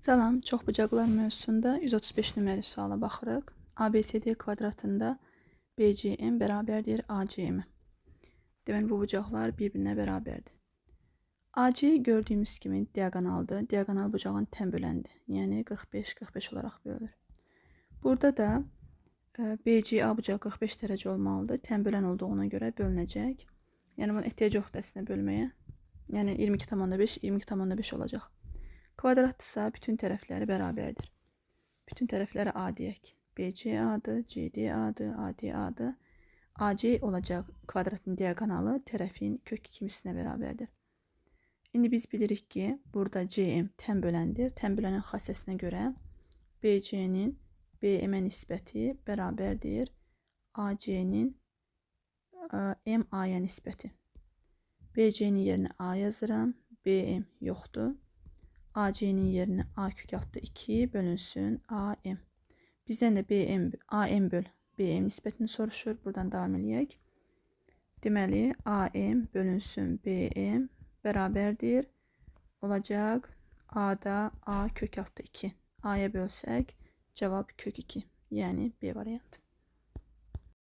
Salam, çoxbucaqlar mövzusunda 135 nömrəli suala baxırıq. ABCD kvadratında BCM bərabərdir ACM. Deməli, bu bucaqlar bir-birinə bərabərdir. AC gördüyümüz kimi diaqonaldır. Diaqonal bucağın tən böləndir. Yəni 45-45 olaraq bölünür. Burada da BCA bucağı 45 dərəcə olmalıdır. Tən bölən olduğuna görə bölünəcək. Yəni, bunun ehtiyac yoxdur əslində bölməyə. Yəni, 22,5, 22,5 olacaq. Kvadratdırsa bütün tərəfləri bərabərdir. Bütün tərəfləri A deyək. BCA-dır, CDA-dır, ADA-dır. AC olacaq kvadratın diaqonalı tərəfin kök ikimisinə bərabərdir. İndi biz bilirik ki, burada CM tən böləndir. Tən bölənin xassəsinə görə BC-nin BM-ə nisbəti bərabərdir AC-nin MA-ya nisbəti. BC-nin yerinə A yazıram. BM yoxdur. AC-nin yerinə A kök altda 2 bölünsün AM. Bizdən də AM böl BM nisbətini soruşur. Buradan davam edək. Deməli, AM bölünsün BM bərabərdir. Olacaq A-da A kök altda 2. A-ya bölsək, cavab kök 2. Yəni B variantı.